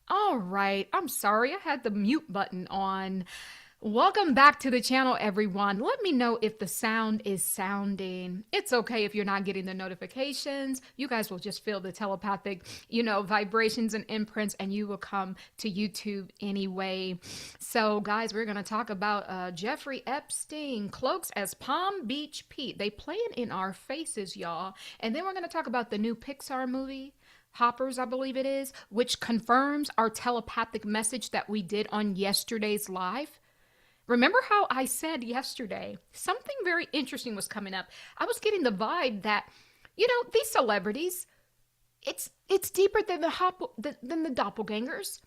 All right. I'm sorry. I had the mute button on. Welcome back to the channel, everyone. Let me know if the sound is sounding. It's okay if you're not getting the notifications. You guys will just feel the telepathic, vibrations and imprints, and you will come to YouTube anyway. So, guys, we're going to talk about Jeffrey Epstein, Cloaks as Palm Beach Pete. They playing in our faces, y'all. And then we're going to talk about the new Pixar movie. Hoppers, I believe it is, which confirms our telepathic message that we did on yesterday's live. Remember how I said yesterday something very interesting was coming up? I was getting the vibe that, these celebrities, it's deeper than the doppelgangers.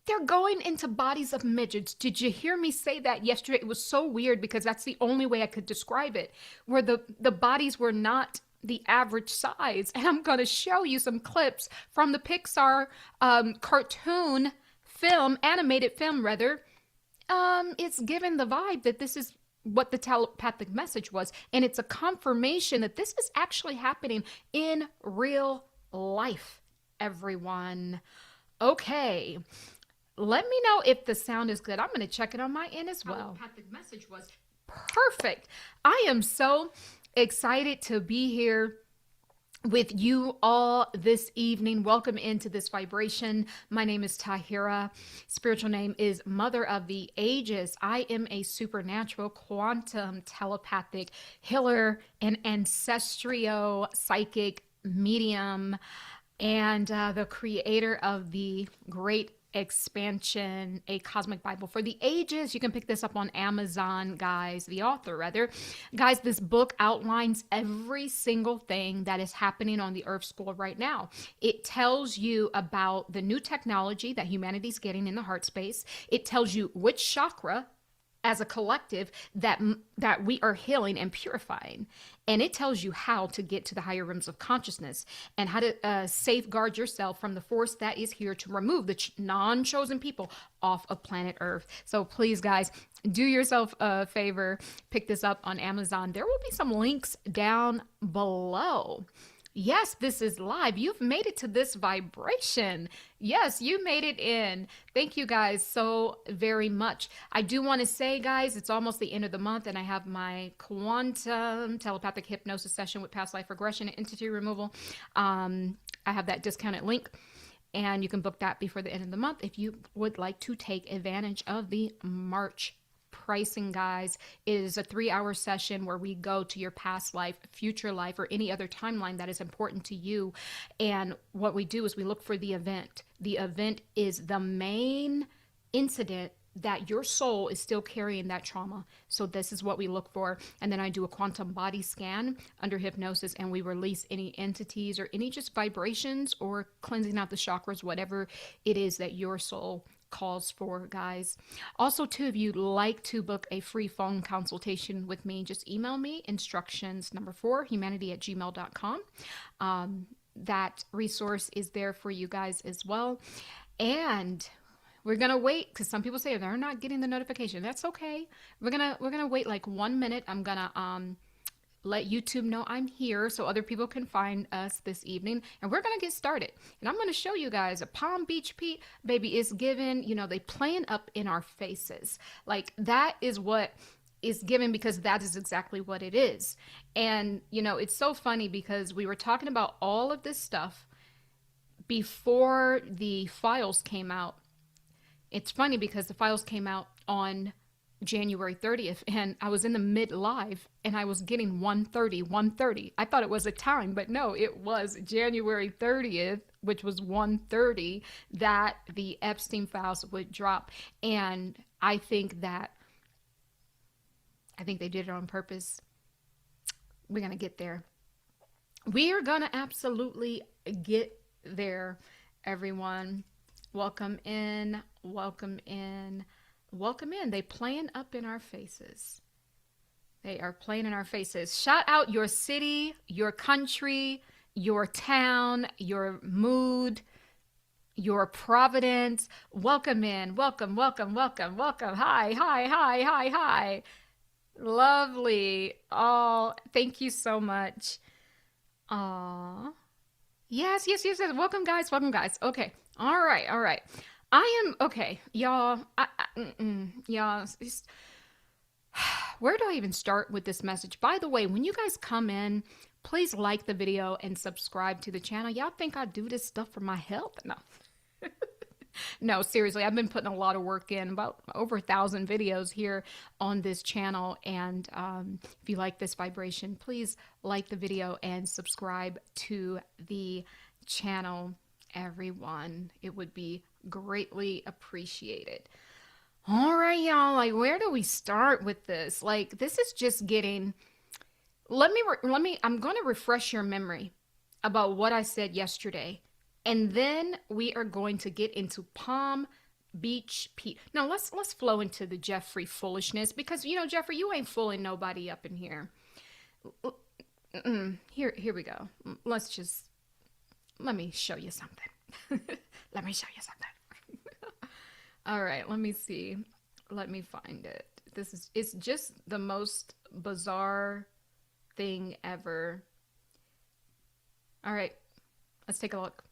They're going into bodies of midgets. Did you hear me say that yesterday? It was so weird because that's the only way I could describe it, where the bodies were not the average size. And I'm going to show you some clips from the Pixar cartoon film, animated film rather. It's given the vibe that this is what the telepathic message was. And it's a confirmation that this is actually happening in real life, everyone. Okay. Let me know if the sound is good. I'm going to check it on my end as well. Telepathic message was perfect. I am so excited to be here with you all this evening. Welcome into this vibration. My name is Tahirah. Spiritual name is Mother of the Ages. I am a supernatural quantum telepathic healer and ancestral psychic medium and the creator of the great Expansion, a cosmic Bible for the ages. You can pick this up on Amazon, guys, the author rather. Guys, this book outlines every single thing that is happening on the Earth School right now. It tells you about the new technology that humanity's getting in the heart space. It tells you which chakra as a collective that we are healing and purifying, and it tells you how to get to the higher realms of consciousness and how to safeguard yourself from the force that is here to remove the non-chosen people off of planet Earth. So please, guys, do yourself a favor, pick this up on Amazon. There will be some links down below. Yes, this is live. You've made it to this vibration. Yes, you made it in. Thank you guys so very much. I do want to say, guys, it's almost the end of the month and I have my quantum telepathic hypnosis session with past life regression and entity removal. I have that discounted link and you can book that before the end of the month if you would like to take advantage of the March pricing, guys. It is a 3-hour session where we go to your past life, future life, or any other timeline that is important to you. And what we do is we look for the event. The event is the main incident that your soul is still carrying that trauma. So this is what we look for. And then I do a quantum body scan under hypnosis and we release any entities or any just vibrations or cleansing out the chakras, whatever it is that your soul calls for, guys. Also, too, if you'd like to book a free phone consultation with me, just email me instructions number 4 humanity@gmail.com. That resource is there for you guys as well. And we're gonna wait because some people say they're not getting the notification. That's okay. We're gonna wait like 1 minute. I'm gonna let YouTube know I'm here so other people can find us this evening. And we're going to get started. And I'm going to show you guys a Palm Beach Pete, baby, is given, they playing up in our faces. Like that is what is given because that is exactly what it is. And, it's so funny because we were talking about all of this stuff before the files came out. It's funny because the files came out on January 30th and I was in the mid live and I was getting 1:30. I thought it was a time, but no, it was January 30th, which was 1:30 that the Epstein files would drop. And I think they did it on purpose. We're going to get there. We are going to absolutely get there, everyone. Welcome in. Welcome in. Welcome in. They playing up in our faces. They are playing in our faces. Shout out your city, your country, your town, your mood, your providence. Welcome in. Welcome, welcome, welcome, welcome. Hi, hi, hi, hi, hi. Lovely. Oh, thank you so much. Aw. Yes, yes, yes, yes. Welcome, guys. Welcome, guys. Okay. All right, all right. I am okay, y'all. Y'all, where do I even start with this message? By the way, when you guys come in, please like the video and subscribe to the channel. Y'all think I do this stuff for my health? No. No, seriously, I've been putting a lot of work in, about over 1,000 videos here on this channel. And if you like this vibration, please like the video and subscribe to the channel, everyone. It would be greatly appreciated. All right, y'all, like, where do we start with this? Like, this is just getting, I'm going to refresh your memory about what I said yesterday. And then we are going to get into Palm Beach Pete. Now let's flow into the Jeffrey foolishness, because you know, Jeffrey, you ain't fooling nobody up in here. Here we go. Let me show you something. Let me show you something. All right, let me see. Let me find it. It's just the most bizarre thing ever. All right, let's take a look.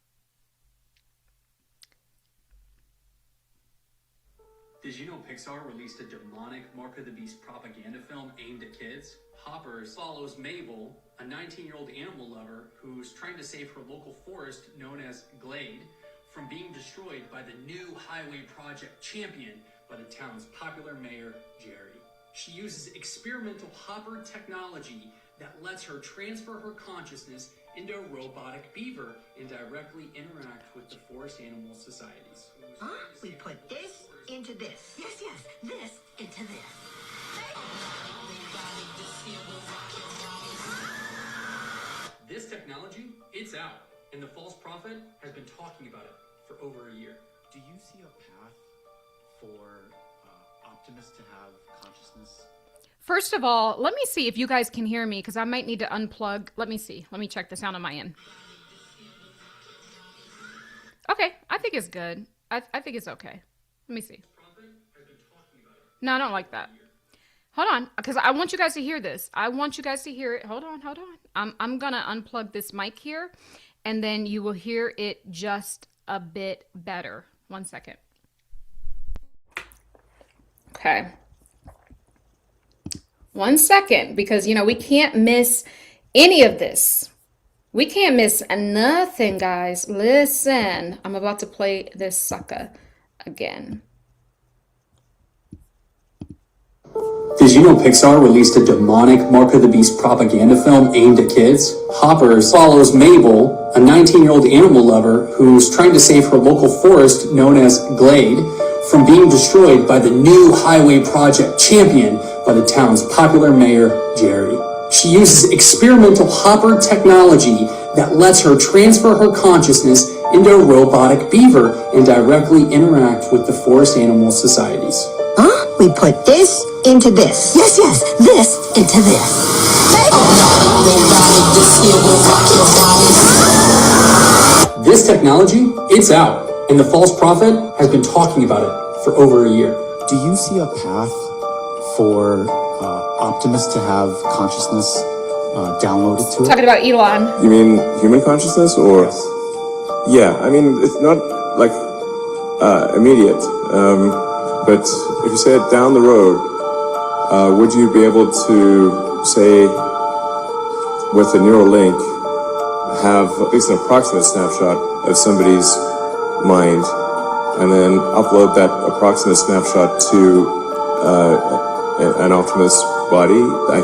Did you know Pixar released a demonic Mark of the Beast propaganda film aimed at kids? Hopper follows Mabel, a 19-year-old animal lover who's trying to save her local forest known as Glade from being destroyed by the new highway project championed by the town's popular mayor, Jerry. She uses experimental Hopper technology that lets her transfer her consciousness into a robotic beaver and directly interact with the forest animal societies. Huh? We put this into this. Yes, this into this. This technology, it's out, and the false prophet has been talking about it for over a year. Do you see a path for Optimus to have consciousness? First of all, let me see if you guys can hear me, because I might need to unplug. Let me see. Let me check the sound on my end. Okay, I think it's good. I think it's okay. Let me see. No, I don't like that. Hold on, because I want you guys to hear this. I want you guys to hear it. Hold on. I'm going to unplug this mic here, and then you will hear it just a bit better. 1 second. Okay. 1 second, because, you know, we can't miss any of this. We can't miss nothing, guys. Listen, I'm about to play this sucker again. Did you know Pixar released a demonic Mark of the Beast propaganda film aimed at kids? Hopper follows Mabel, a 19-year-old animal lover who's trying to save her local forest known as Glade from being destroyed by the new highway project championed by the town's popular mayor, Jerry. She uses experimental Hopper technology that lets her transfer her consciousness into a robotic beaver and directly interact with the forest animal societies. Huh? We put this into this. Yes, this into this. This technology, it's out, and the false prophet has been talking about it for over a year. Do you see a path for Optimus to have consciousness downloaded to it? Talking about Elon. You mean human consciousness, or? Yes. Yeah, I mean, it's not like immediate, but if you said down the road, would you be able to, say, with a neural link, have at least an approximate snapshot of somebody's mind, and then upload that approximate snapshot to an Optimus body? I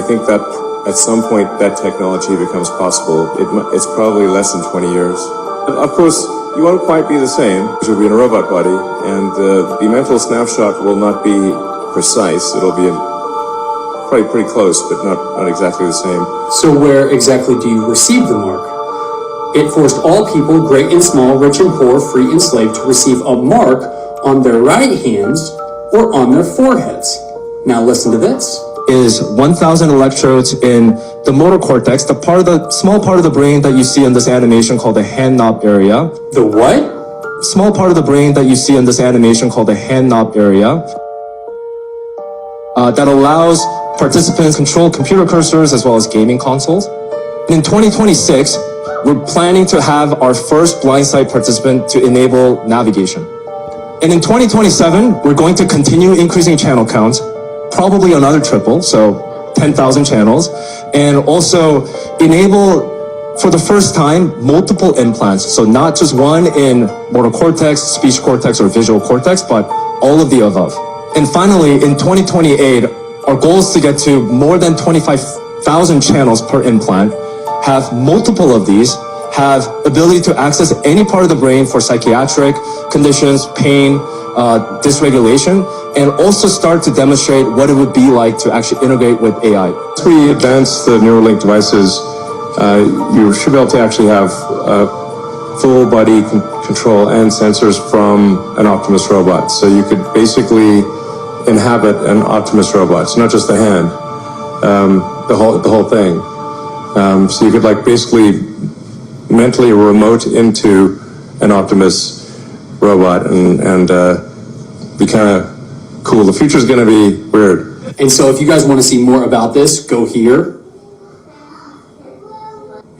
think that at some point that technology becomes possible. It's probably less than 20 years. Of course, you won't quite be the same. You'll be in a robot body, and the mental snapshot will not be precise. It'll be probably pretty close, but not exactly the same. So where exactly do you receive the mark? It forced all people, great and small, rich and poor, free and slave, to receive a mark on their right hands or on their foreheads. Now listen to this. Is 1,000 electrodes in the motor cortex, small part of the brain that you see in this animation called the hand knob area. The what? Small part of the brain that you see in this animation called the hand knob area. That allows participants control computer cursors as well as gaming consoles. In 2026, we're planning to have our first blind sight participant to enable navigation. And in 2027, we're going to continue increasing channel counts, probably another triple, so 10,000 channels, and also enable, for the first time, multiple implants. So not just one in motor cortex, speech cortex, or visual cortex, but all of the above. And finally, in 2028, our goal is to get to more than 25,000 channels per implant, have multiple of these, have ability to access any part of the brain for psychiatric conditions, pain, dysregulation, and also start to demonstrate what it would be like to actually integrate with AI. As we advance the Neuralink devices, you should be able to actually have full body control and sensors from an Optimus robot. So you could basically inhabit an Optimus robot. It's not just the hand, the whole thing. So you could like basically mentally remote into an Optimus robot and be kind of cool. The future's going to be weird. And so if you guys want to see more about this, go here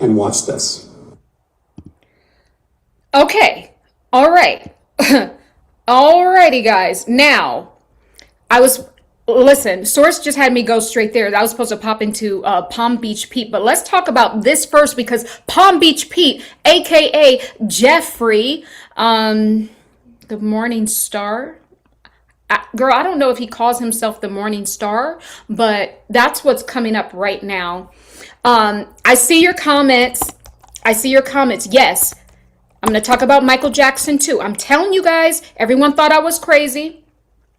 and watch this. Okay. All right. Alrighty, guys. Now, listen, Source just had me go straight there. I was supposed to pop into Palm Beach Pete, but let's talk about this first because Palm Beach Pete, aka Jeffrey, the Morning Star. Girl, I don't know if he calls himself the Morning Star, but that's what's coming up right now. I see your comments. Yes, I'm going to talk about Michael Jackson too. I'm telling you guys, everyone thought I was crazy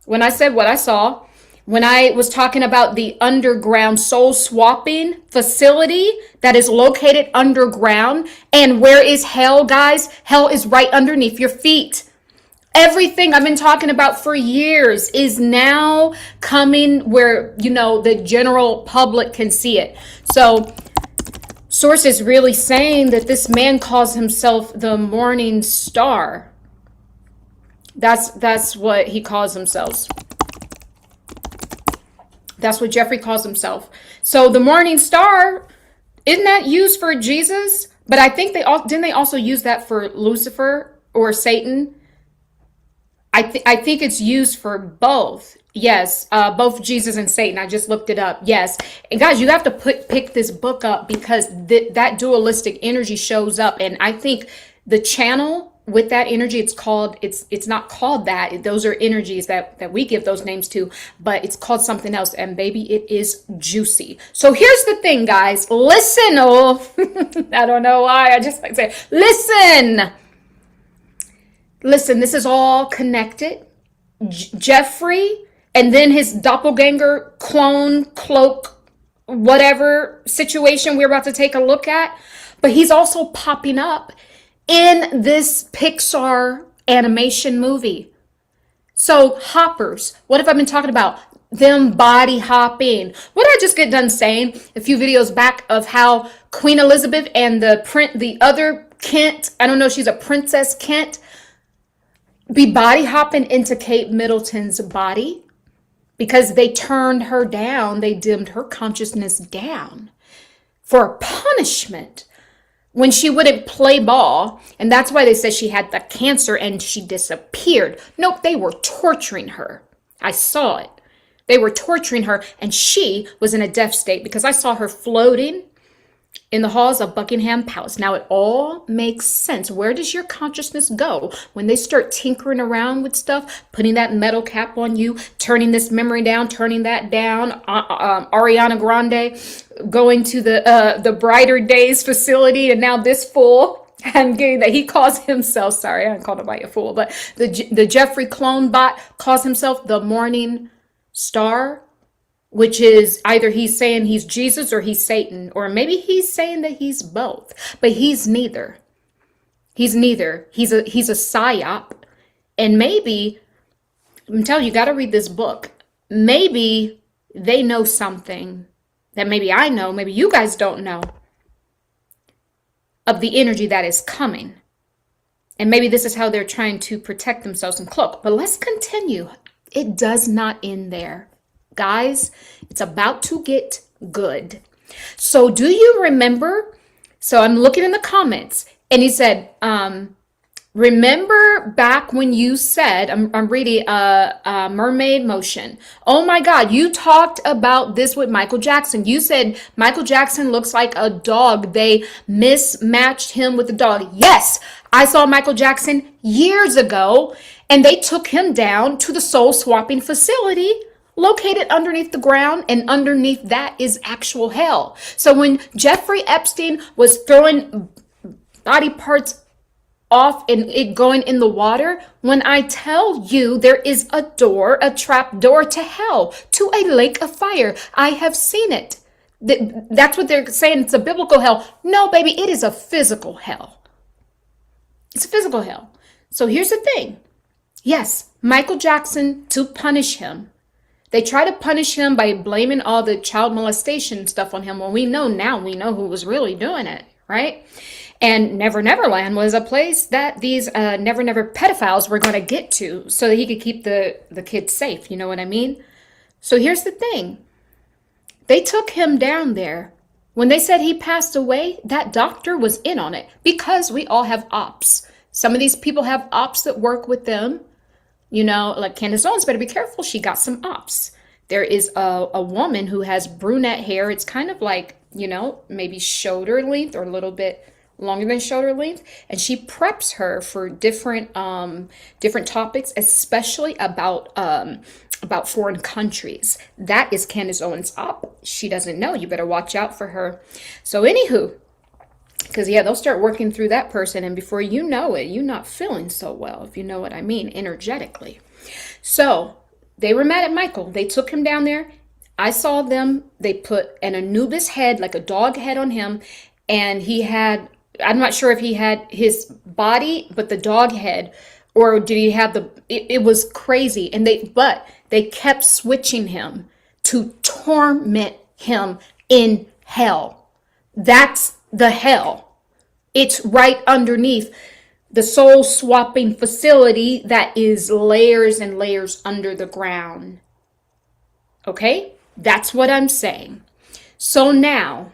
when I said what I saw. When I was talking about the underground soul swapping facility that is located underground. And where is hell, guys? Hell is right underneath your feet. Everything I've been talking about for years is now coming where, the general public can see it. So Source is really saying that this man calls himself the Morning Star. That's what he calls himself. That's what Jeffrey calls himself. So the Morning Star, isn't that used for Jesus? But I think didn't they also use that for Lucifer or Satan? I think it's used for both. Yes, both Jesus and Satan. I just looked it up. Yes. And guys, you have to pick this book up because that dualistic energy shows up. And I think the channel with that energy, it's not called that. Those are energies that we give those names to, but it's called something else. And baby, it is juicy. So here's the thing, guys. Listen. Oh, I don't know why. I just like to say, listen. Listen, this is all connected. Jeffrey and then his doppelganger, clone, cloak, whatever situation we're about to take a look at. But he's also popping up in this Pixar animation movie. So hoppers, what have I been talking about? Them body hopping. What did I just get done saying a few videos back of how Queen Elizabeth and the other Kent, I don't know, she's a Princess Kent, be body hopping into Kate Middleton's body because they turned her down. They dimmed her consciousness down for punishment when she wouldn't play ball. And that's why they said she had the cancer and she disappeared. Nope, they were torturing her. I saw it. They were torturing her and she was in a death state because I saw her floating in the halls of Buckingham Palace. Now it all makes sense. Where does your consciousness go when they start tinkering around with stuff, putting that metal cap on you, turning this memory down, turning that down? Ariana Grande going to the Brighter Days facility, and now this fool, I'm getting that he calls himself, sorry, I haven't called nobody a fool, but the Jeffrey clone bot calls himself the Morning Star, which is either he's saying he's Jesus or he's Satan, or maybe he's saying that he's both, but he's neither. He's neither. He's a psyop. And maybe, I'm telling you, you got to read this book. Maybe they know something that maybe I know, maybe you guys don't know, of the energy that is coming. And maybe this is how they're trying to protect themselves and cloak. But let's continue. It does not end there. Guys, it's about to get good. So do you remember So I'm looking in the comments, and he said, remember back when you said, I'm reading Mermaid Motion. Oh my God, you talked about this with Michael Jackson. You said Michael Jackson looks like a dog. They mismatched him with a dog. Yes, I saw Michael Jackson years ago, and they took him down to the soul swapping facility located underneath the ground, and underneath that is actual hell. So when Jeffrey Epstein was throwing body parts off and it going in the water, when I tell you there is a door, a trap door to hell, to a lake of fire, I have seen it. That's what they're saying. It's a biblical hell. No, baby, it is a physical hell. It's a physical hell. So here's the thing. Yes, Michael Jackson, to punish him, they try to punish him by blaming all the child molestation stuff on him. Well, we know who was really doing it, right? And Never Neverland was a place that these Never Never pedophiles were going to get to so that he could keep the kids safe. You know what I mean? So here's the thing. They took him down there. When they said he passed away, that doctor was in on it because we all have ops. Some of these people have ops that work with them. You know, like Candace Owens, better be careful. She got some ops. There is a woman who has brunette hair. It's kind of like, you know, maybe shoulder length or a little bit longer than shoulder length. And she preps her for different topics, especially about foreign countries. That is Candace Owens' op. She doesn't know. You better watch out for her. So anywho, because, yeah, they'll start working through that person. And before you know it, you're not feeling so well, if you know what I mean, energetically. So they were mad at Michael. They took him down there. I saw them. They put an Anubis head, like a dog head on him. And he had, I'm not sure if he had his body, but the dog head. Or did he have it was crazy. But they kept switching him to torment him in hell. That's the hell. It's right underneath the soul swapping facility that is layers and layers under the ground. Okay? That's what I'm saying. So now,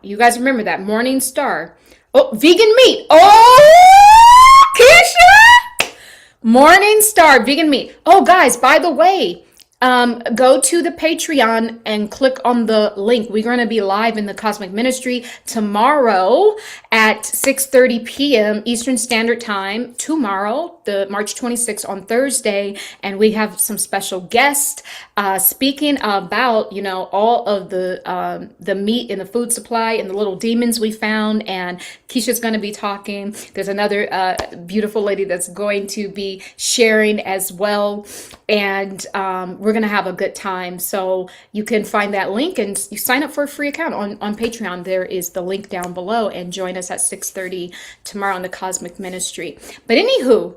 you guys remember that Morning Star. Oh, vegan meat. Oh, Keisha! Morning Star, vegan meat. Oh, guys, by the way, go to the Patreon and click on the link. We're going to be live in the Cosmic Ministry tomorrow at 6:30 p.m. Eastern Standard Time. Tomorrow, the March 26th on Thursday, and we have some special guests speaking about, you know, all of the meat in the food supply and the little demons we found. And Keisha's going to be talking. There's another beautiful lady that's going to be sharing as well, and we're going to have a good time. So you can find that link and you sign up for a free account on Patreon. There is the link down below, and join us at 6:30 tomorrow on the Cosmic Ministry. But anywho,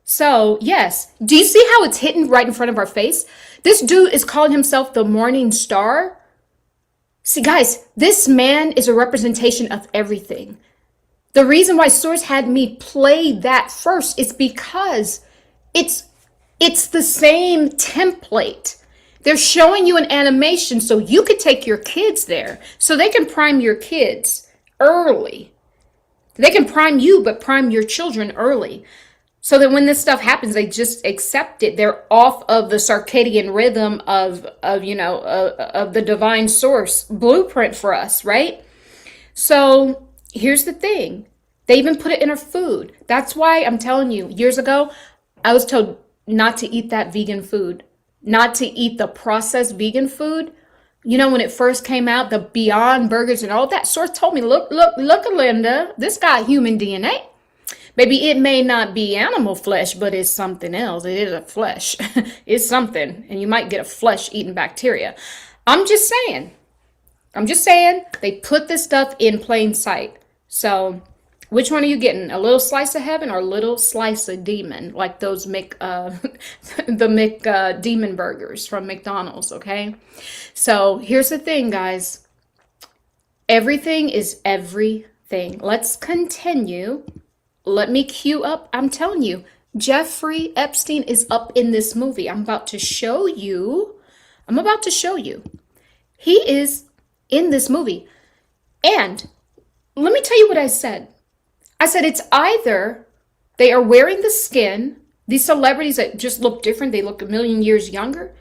so yes, do you see how it's hitting right in front of our face? This dude is calling himself the Morning Star. See, guys, this man is a representation of everything. The reason why Source had me play that first is because it's the same template. They're showing you an animation so you could take your kids there, so they can prime your kids early. They can prime you, but prime your children early, so that when this stuff happens, they just accept it. They're off of the circadian rhythm of the divine source blueprint for us, right? So here's the thing. They even put it in our food. That's why I'm telling you, years ago, I was told not to eat that vegan food, not to eat the processed vegan food. You know, when it first came out, the Beyond Burgers and all that, Source told me, look, Linda, this got human DNA. Baby, it may not be animal flesh, but it's something else. It is a flesh. It's something. And you might get a flesh-eating bacteria. I'm just saying, they put this stuff in plain sight. So which one are you getting? A little slice of heaven or a little slice of demon? Like those demon burgers from McDonald's, okay? So here's the thing, guys. Everything is everything. Let's continue. Let me cue up. I'm telling you, Jeffrey Epstein is up in this movie. I'm about to show you. He is in this movie. And let me tell you what I said. I said it's either they are wearing the skin, these celebrities that just look different, they look a million years younger.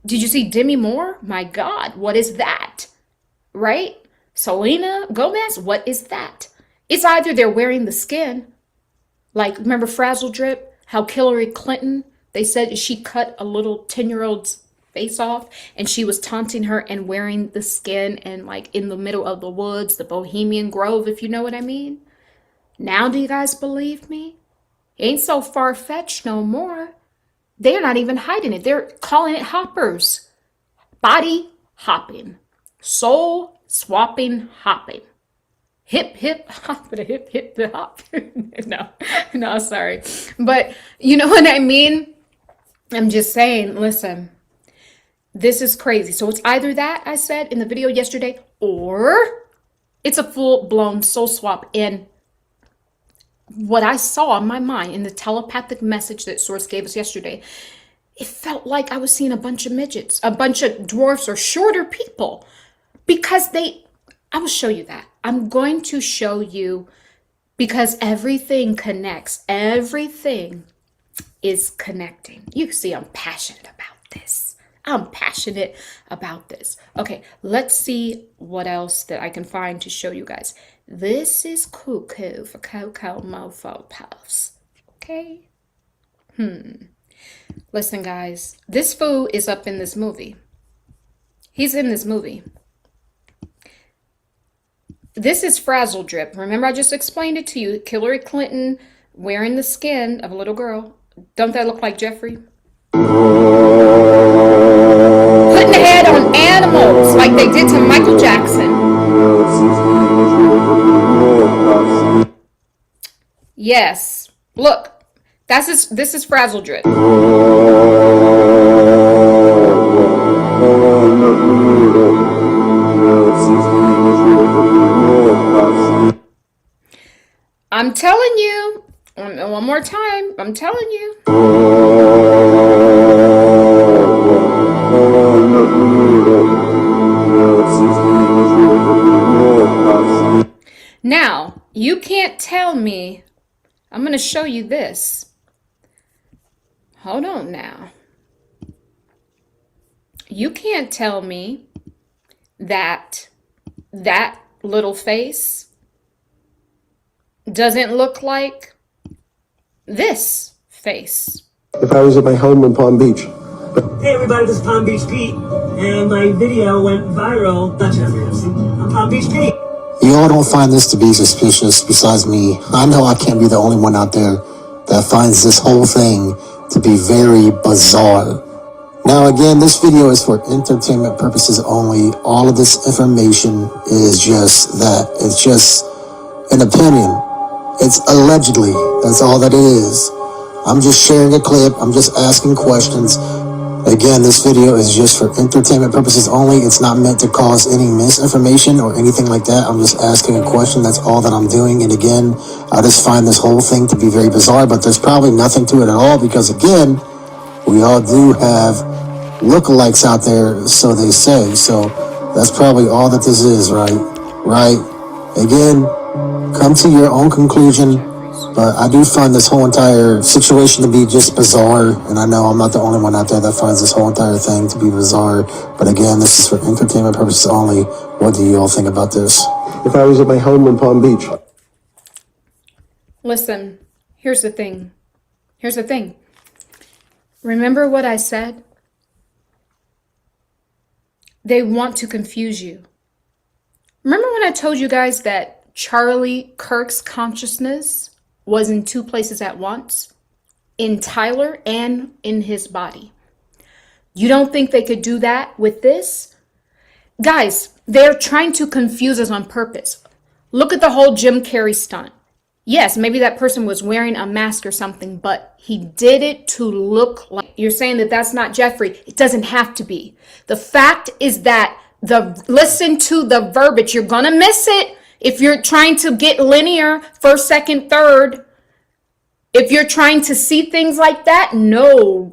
Did you see Demi Moore? My God, what is that? Right? Selena Gomez, what is that? It's either they're wearing the skin, like remember Frazzle Drip, how Hillary Clinton, they said she cut a little 10-year-old's face off and she was taunting her and wearing the skin and like in the middle of the woods, the Bohemian Grove, if you know what I mean. Now do you guys believe me? It ain't so far-fetched no more. They're not even hiding it. They're calling it hoppers. Body hopping. Soul swapping hopping. Hip, hip, hop, hip, hip, hop. No, sorry. But you know what I mean? I'm just saying, listen, this is crazy. So it's either that I said in the video yesterday, or it's a full-blown soul swap. And what I saw in my mind in the telepathic message that Source gave us yesterday, it felt like I was seeing a bunch of midgets, a bunch of dwarfs or shorter people, because I will show you that. I'm going to show you, because everything connects. Everything is connecting. You see, I'm passionate about this. I'm passionate about this. Okay, let's see what else that I can find to show you guys. This is cuckoo for Cocoa Mofo Puffs. Okay? Listen, guys. This fool is up in this movie. He's in this movie. This is Frazzle Drip. Remember, I just explained it to you. Hillary Clinton wearing the skin of a little girl. Don't that look like Jeffrey? Putting the head on animals like they did to Michael Jackson. Yes. Look. This is Frazzle Drip. I'm telling you. One more time. I'm telling you. Now, you can't tell me. I'm going to show you this. Hold on now. You can't tell me that that little face doesn't look like this face. If I was at my home in Palm Beach. Hey everybody, this is Palm Beach Pete, and my video went viral. Not Jeffrey Epstein. I'm Palm Beach Pete. You all don't find this to be suspicious besides me. I know I can't be the only one out there that finds this whole thing to be very bizarre. Now again, this video is for entertainment purposes only. All of this information is just that. It's just an opinion. It's allegedly. That's all that it is. I'm just sharing a clip. I'm just asking questions. Again, this video is just for entertainment purposes only. It's not meant to cause any misinformation or anything like that. I'm just asking a question. That's all that I'm doing. And again, I just find this whole thing to be very bizarre, but there's probably nothing to it at all because again, we all do have lookalikes out there, so they say. So that's probably all that this is, right? Right? Again, come to your own conclusion. But I do find this whole entire situation to be just bizarre. And I know I'm not the only one out there that finds this whole entire thing to be bizarre. But again, this is for entertainment purposes only. What do you all think about this? If I was at my home in Palm Beach. Listen, here's the thing. Here's the thing. Remember what I said? They want to confuse you. Remember when I told you guys that Charlie Kirk's consciousness was in two places at once? In Tyler and in his body. You don't think they could do that with this? Guys, they're trying to confuse us on purpose. Look at the whole Jim Carrey stunt. Yes, maybe that person was wearing a mask or something, but he did it to look like... You're saying that that's not Jeffrey. It doesn't have to be. The fact is that listen to the verbiage. You're going to miss it. If you're trying to get linear, first, second, third, if you're trying to see things like that, no.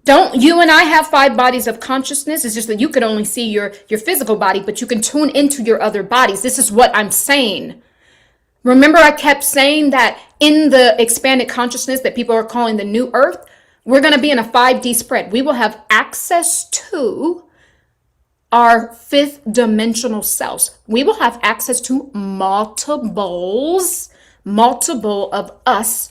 Don't you and I have 5 bodies of consciousness? It's just that you can only see your physical body, but you can tune into your other bodies. This is what I'm saying. Remember, I kept saying that in the expanded consciousness that people are calling the new earth, we're going to be in a 5D spread. We will have access to our 5th dimensional selves. We will have access to multiple of us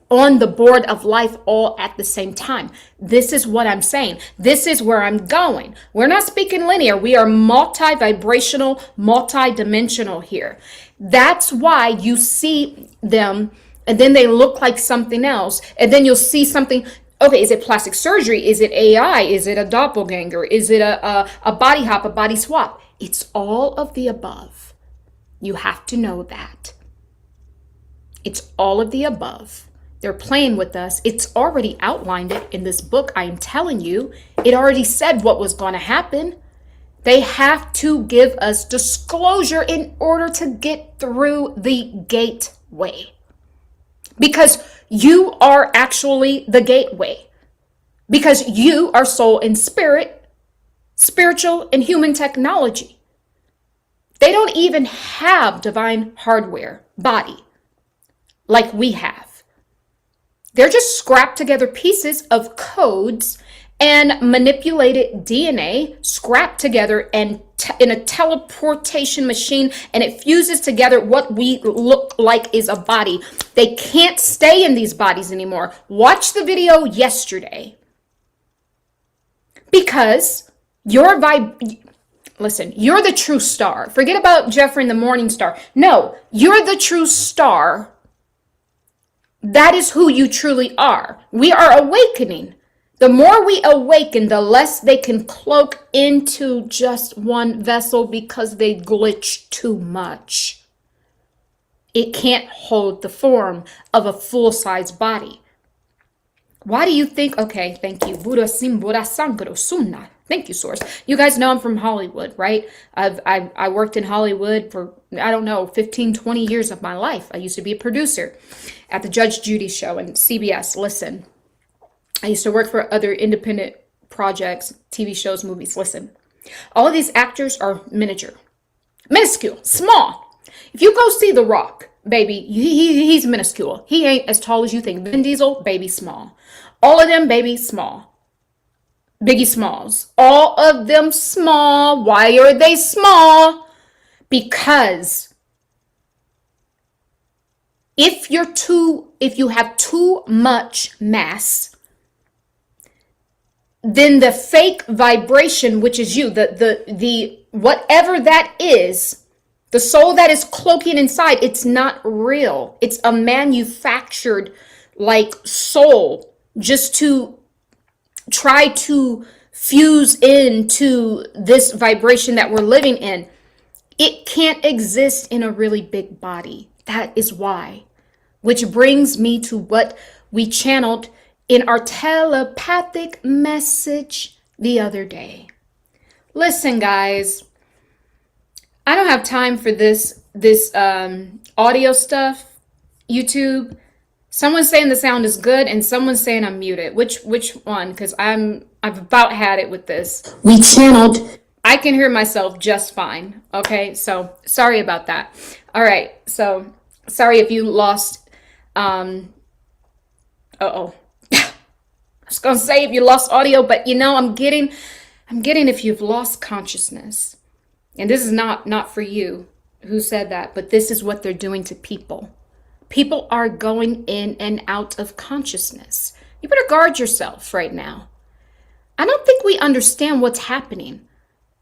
on the board of life all at the same time. This is what I'm saying. This is where I'm going. We're not speaking linear. We are multi-vibrational, multi-dimensional here. That's why you see them and then they look like something else. And then you'll see something. Okay, is it plastic surgery? Is it AI? Is it a doppelganger? Is it a body hop, a body swap? It's all of the above. You have to know that. It's all of the above. They're playing with us. It's already outlined it in this book. I am telling you, it already said what was going to happen. They have to give us disclosure in order to get through the gateway. Because you are actually the gateway. Because you are soul and spirit, spiritual and human technology. They don't even have divine hardware, body, like we have. They're just scrapped together pieces of codes and manipulated DNA, scrapped together and in a teleportation machine, and it fuses together what we look like is a body. They can't stay in these bodies anymore. Watch the video yesterday. Because listen, you're the true star. Forget about Jeffrey and the Morning Star. No, you're the true star. That is who you truly are. We are awakening. The more we awaken, the less they can cloak into just one vessel because they glitch too much. It can't hold the form of a full-size body. Why do you think? Okay, thank you. Thank you, Source. You guys know I'm from Hollywood, right? I worked in Hollywood for, 15, 20 years of my life. I used to be a producer at the Judge Judy show and CBS. Listen, I used to work for other independent projects, TV shows, movies. Listen, all of these actors are minuscule, small. If you go see The Rock, baby, he's minuscule. He ain't as tall as you think. Vin Diesel, baby, small. All of them, baby, small. Biggie Smalls. All of them small. Why are they small? Because if you have too much mass, then the fake vibration, which is you, the whatever that is, the soul that is cloaking inside, it's not real. It's a manufactured like soul just to try to fuse into this vibration that we're living in. It can't exist in a really big body. That is why. Which brings me to what we channeled in our telepathic message the other day. Listen, guys, I don't have time for this audio stuff. YouTube, someone's saying the sound is good and someone's saying I'm muted. Which one? Because I've about had it with this. We channeled. I can hear myself just fine. Okay, so sorry about that. All right, so sorry if you lost. I was gonna say if you lost audio, but I'm getting if you've lost consciousness. And this is not for you who said that, but this is what they're doing to people. People are going in and out of consciousness. You better guard yourself right now. I don't think we understand what's happening.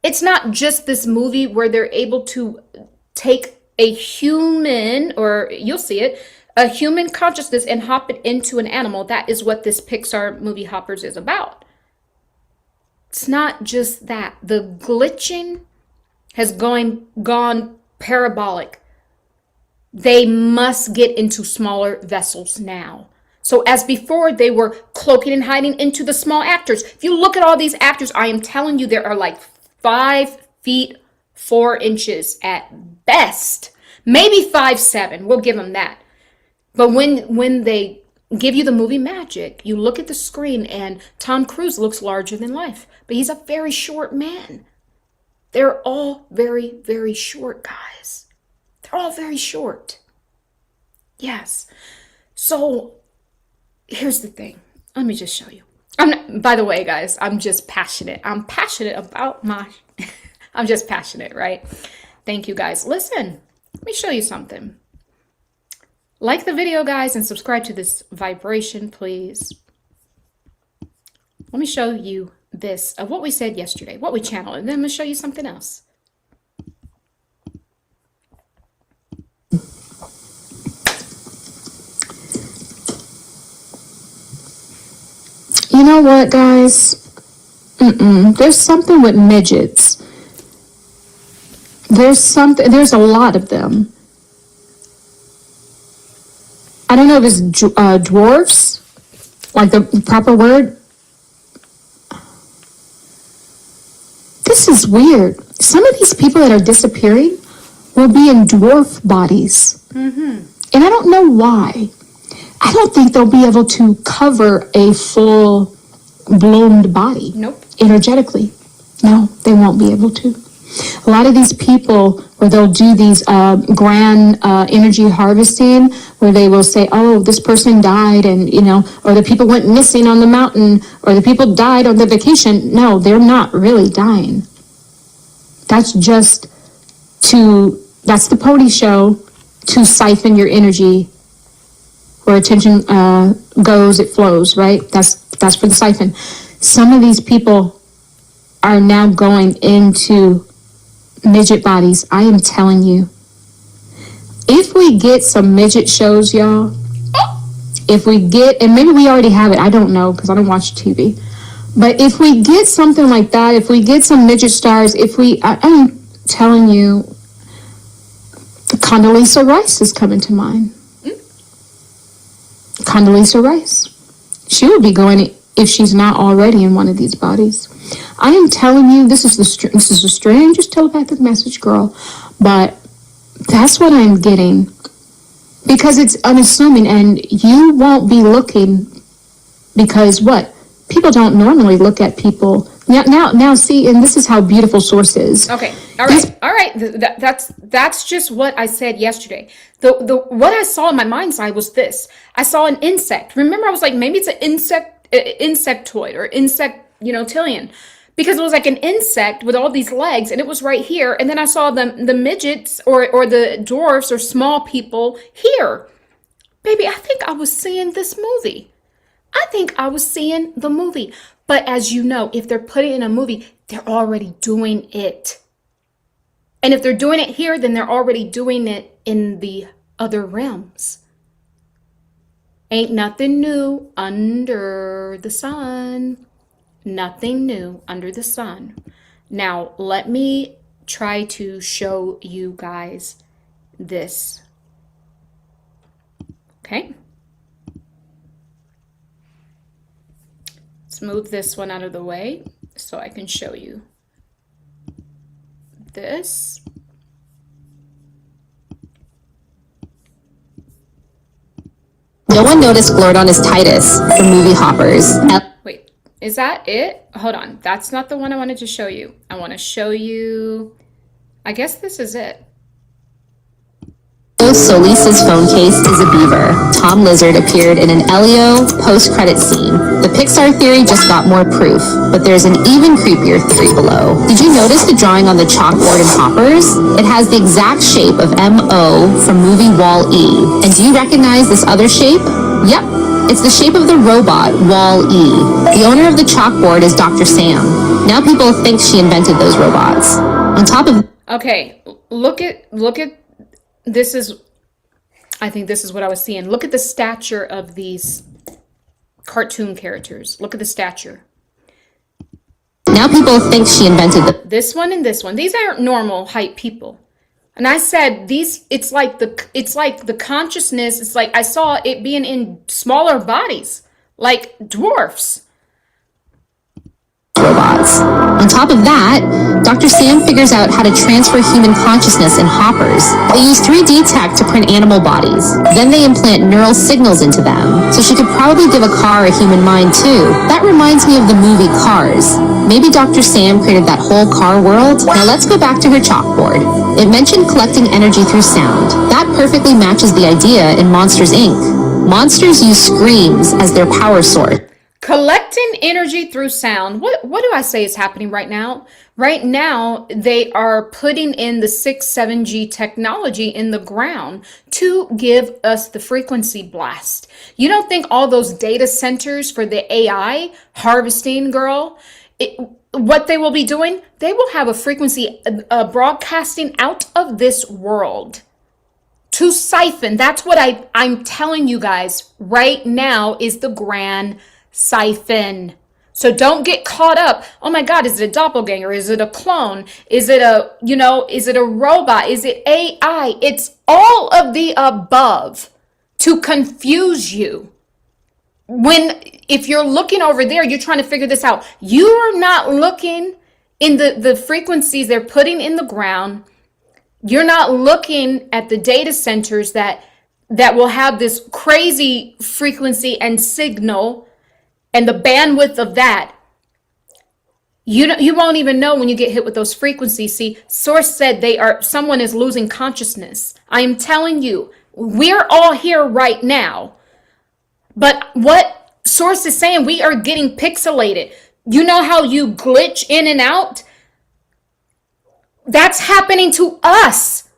It's not just this movie where they're able to take a human, or you'll see it, a human consciousness and hop it into an animal. That is what this Pixar movie Hoppers is about. It's not just that. The glitching has gone parabolic. They must get into smaller vessels now. So as before, they were cloaking and hiding into the small actors. If you look at all these actors, I am telling you, there are like 5 feet 4 inches at best. Maybe 5'7". We'll give them that. But when they give you the movie magic. You look at the screen and Tom Cruise looks larger than life, but he's a very short man. They're all very, very short, guys. They're all very short. Yes. So here's the thing. Let me just show you. By the way, guys, I'm just passionate. I'm passionate about I'm just passionate, right? Thank you, guys. Listen, let me show you something. Like the video, guys, and subscribe to this vibration, please. Let me show you this of what we said yesterday, what we channeled, and then I'm going to show you something else. You know what, guys? There's something with midgets. There's a lot of them. I don't know if it's dwarfs, like the proper word. This is weird. Some of these people that are disappearing will be in dwarf bodies. And I don't know why. I don't think they'll be able to cover a full bloomed body. Nope. Energetically. No, they won't be able to. A lot of these people where they'll do these grand energy harvesting, where they will say, oh, this person died, and, you know, or the people went missing on the mountain, or the people died on the vacation. No, they're not really dying. That's just that's the pony show to siphon your energy. Where attention goes, it flows, right? That's for the siphon. Some of these people are now going into midget bodies. I am telling you. If we get some midget shows, y'all, and maybe we already have it, I don't know, because I don't watch TV. But if we get something like that, if we get some midget stars, I'm telling you, Condoleezza Rice is coming to mind. Condoleezza Rice. She will be going, if she's not already, in one of these bodies. I am telling you, this is the strangest telepathic message, girl. But that's what I'm getting. Because it's unassuming, and you won't be looking, because what? People don't normally look at people. Now, see, and this is how beautiful Source is. Okay, all right. That's just what I said yesterday. What I saw in my mind's eye was this. I saw an insect. Remember, I was like, maybe it's an insectoid or tillion, because it was like an insect with all these legs, and it was right here. And then I saw the midgets or the dwarfs or small people here. Baby, I think I was seeing this movie. I think I was seeing the movie. But as you know, if they're putting it in a movie, they're already doing it. And if they're doing it here, then they're already doing it in the other realms. Ain't nothing new under the sun. Nothing new under the sun. Now, let me try to show you guys this. Okay? Let's move this one out of the way so I can show you this. No one noticed Glordon as Titus from Movie Hoppers. Wait, is that it? Hold on. That's not the one I wanted to show you. I want to show you, I guess this is it. Solis's phone case is a beaver. Tom Lizard appeared in an Elio post-credit scene. The Pixar theory just got more proof, but there's an even creepier theory below. Did you notice the drawing on the chalkboard in Hoppers? It has the exact shape of M.O. from movie Wall-E. And do you recognize this other shape? Yep. It's the shape of the robot, Wall-E. The owner of the chalkboard is Dr. Sam. Now people think she invented those robots. On top of... Okay, look at I think this is what I was seeing. Look at the stature of these cartoon characters. Look at the stature. Now people think she invented this one and this one. These aren't normal height people. And I said it's like the consciousness, it's like I saw it being in smaller bodies, like dwarfs. Robots. On top of that, Dr. Sam figures out how to transfer human consciousness in hoppers. They use 3D tech to print animal bodies. Then they implant neural signals into them. So she could probably give a car a human mind too. That reminds me of the movie Cars. Maybe Dr. Sam created that whole car world? Now let's go back to her chalkboard. It mentioned collecting energy through sound. That perfectly matches the idea in Monsters, Inc. Monsters use screams as their power source. Collecting energy through sound. What do I say is happening right now? Right now, they are putting in the 6-7G technology in the ground to give us the frequency blast. You don't think all those data centers for the AI harvesting, girl, what they will be doing? They will have a frequency broadcasting out of this world to siphon. That's what I'm telling you guys right now is the grand siphon. So don't get caught up. Oh my God, is it a doppelganger? Is it a clone? Is it is it a robot? Is it AI? It's all of the above to confuse you. If you're looking over there, you're trying to figure this out. You are not looking in the frequencies they're putting in the ground. You're not looking at the data centers that will have this crazy frequency and signal and the bandwidth of that. You won't even know when you get hit with those frequencies. See, Source said someone is losing consciousness. I am telling you, we're all here right now. But what Source is saying, we are getting pixelated. You know how you glitch in and out? That's happening to us,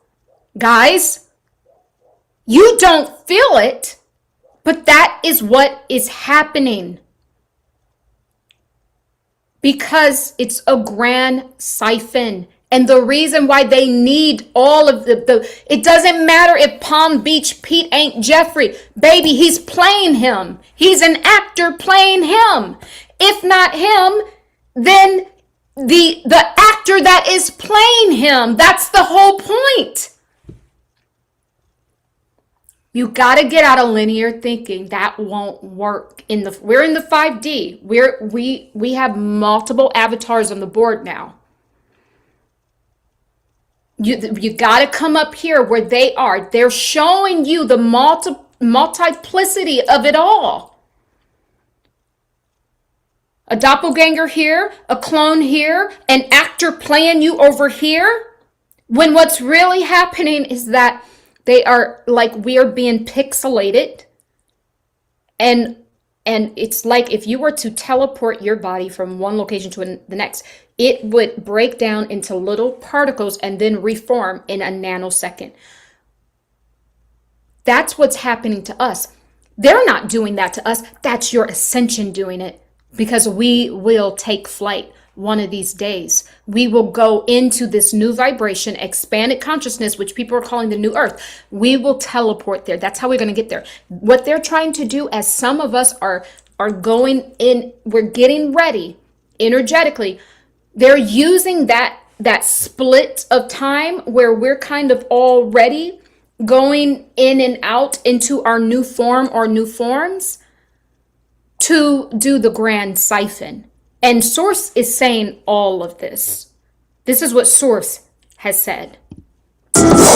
guys. You don't feel it, but that is what is happening. Because it's a grand siphon. And the reason why they need all of it doesn't matter if Palm Beach Pete ain't Jeffrey. Baby, he's playing him. He's an actor playing him. If not him, then the actor that is playing him. That's the whole point. You got to get out of linear thinking. That won't work. We're in the 5D. We have multiple avatars on the board now. You got to come up here where they are. They're showing you the multiplicity of it all. A doppelganger here, a clone here, an actor playing you over here. When what's really happening is that they are like we are being pixelated. And it's like if you were to teleport your body from one location to the next, it would break down into little particles and then reform in a nanosecond. That's what's happening to us. They're not doing that to us. That's your Ascension doing it, because we will take flight one of these days. We will go into this new vibration, expanded consciousness, which people are calling the new earth. We will teleport there. That's how we're going to get there. What they're trying to do, as some of us are going in, we're getting ready energetically. They're using that split of time where we're kind of already going in and out into our new form or new forms to do the grand siphon. And Source is saying all of this. This is what Source has said.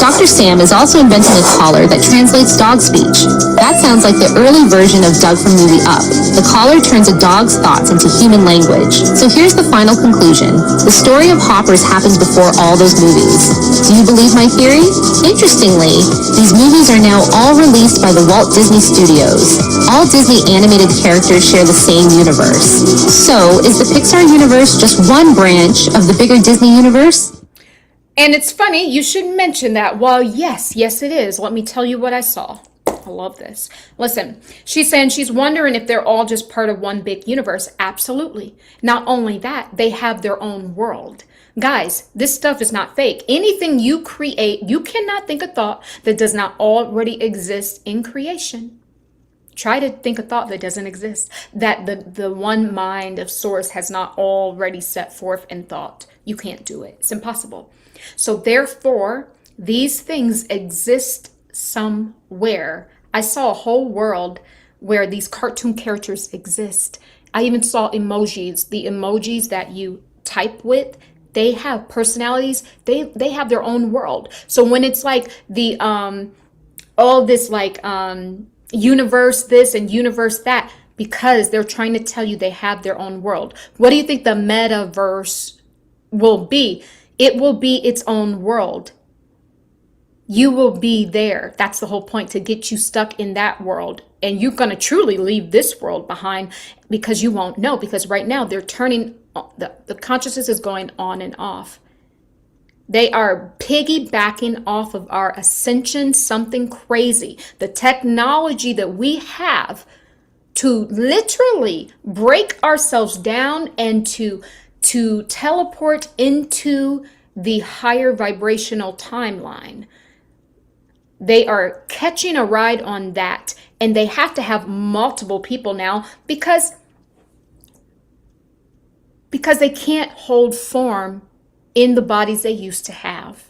Dr. Sam is also inventing a collar that translates dog speech. That sounds like the early version of Doug from movie Up. The collar turns a dog's thoughts into human language. So here's the final conclusion. The story of Hoppers happens before all those movies. Do you believe my theory? Interestingly, these movies are now all released by the Walt Disney Studios. All Disney animated characters share the same universe. So is the Pixar universe just one branch of the bigger Disney universe? And it's funny, you should mention that. Well, yes, it is. Let me tell you what I saw. I love this. Listen, she's saying she's wondering if they're all just part of one big universe. Absolutely. Not only that, they have their own world. Guys, this stuff is not fake. Anything you create, you cannot think a thought that does not already exist in creation. Try to think a thought that doesn't exist, that the one mind of Source has not already set forth in thought. You can't do it. It's impossible. So therefore, these things exist somewhere. I saw a whole world where these cartoon characters exist. I even saw emojis, the emojis that you type with, they have personalities. They have their own world. So when it's like the all this like universe this and universe that, because they're trying to tell you they have their own world. What do you think the metaverse will be? It will be its own world. You will be there. That's the whole point, to get you stuck in that world. And you're going to truly leave this world behind, because you won't know. Because right now they're turning, the consciousness is going on and off. They are piggybacking off of our ascension, something crazy. The technology that we have to literally break ourselves down and to teleport into the higher vibrational timeline. They are catching a ride on that, and they have to have multiple people now because they can't hold form in the bodies they used to have.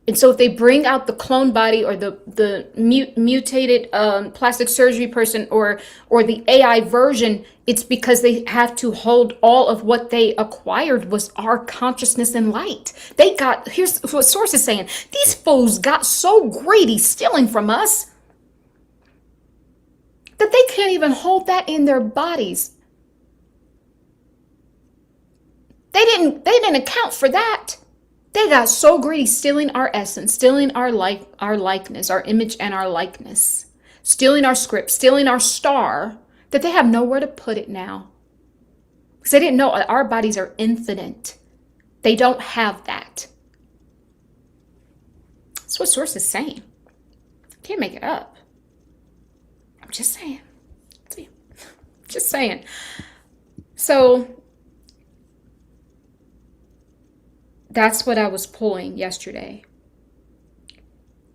And so if they bring out the clone body or the mutated plastic surgery person or the AI version, it's because they have to hold all of what they acquired was our consciousness and light. They got, here's what source is saying, these fools got so greedy stealing from us that they can't even hold that in their bodies. They didn't account for that. They got so greedy stealing our essence, stealing our life, our likeness, our image and our likeness, stealing our script, stealing our star, that they have nowhere to put it now. Because they didn't know our bodies are infinite. They don't have that. That's what source is saying. Can't make it up. I'm just saying. See, just saying. So that's what I was pulling yesterday.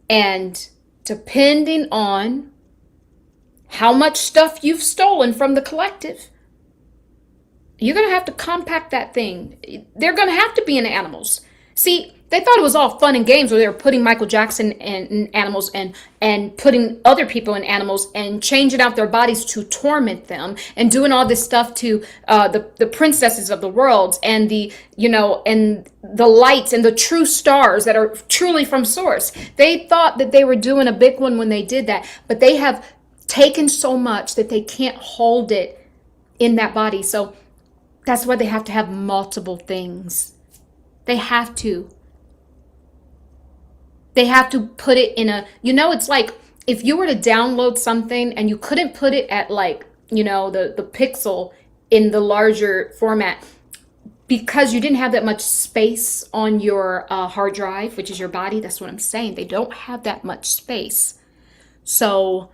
And depending on how much stuff you've stolen from the collective, you're going to have to compact that thing. They're going to have to be in animals. See, they thought it was all fun and games where they were putting Michael Jackson in animals and putting other people in animals and changing out their bodies to torment them and doing all this stuff to the princesses of the world and and the lights and the true stars that are truly from source. They thought that they were doing a big one when they did that, but they have taken so much that they can't hold it in that body. So that's why they have to have multiple things. They have to. They have to put it in a, it's like if you were to download something and you couldn't put it at like, the pixel in the larger format because you didn't have that much space on your hard drive, which is your body. That's what I'm saying. They don't have that much space. So,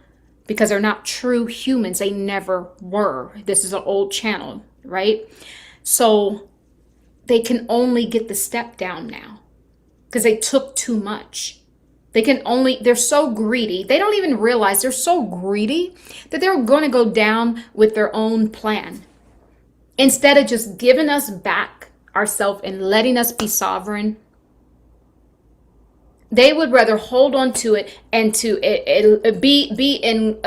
because they're not true humans, they never were. This is an old channel, right? So they can only get the step down now. Because they took too much. They're so greedy. They don't even realize they're so greedy that they're going to go down with their own plan. Instead of just giving us back ourselves and letting us be sovereign, they would rather hold on to it and to be in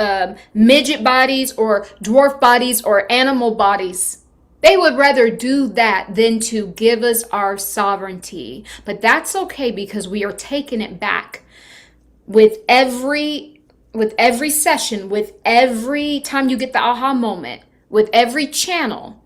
midget bodies or dwarf bodies or animal bodies. They would rather do that than to give us our sovereignty. But that's okay because we are taking it back with every session, with every time you get the aha moment, with every channel.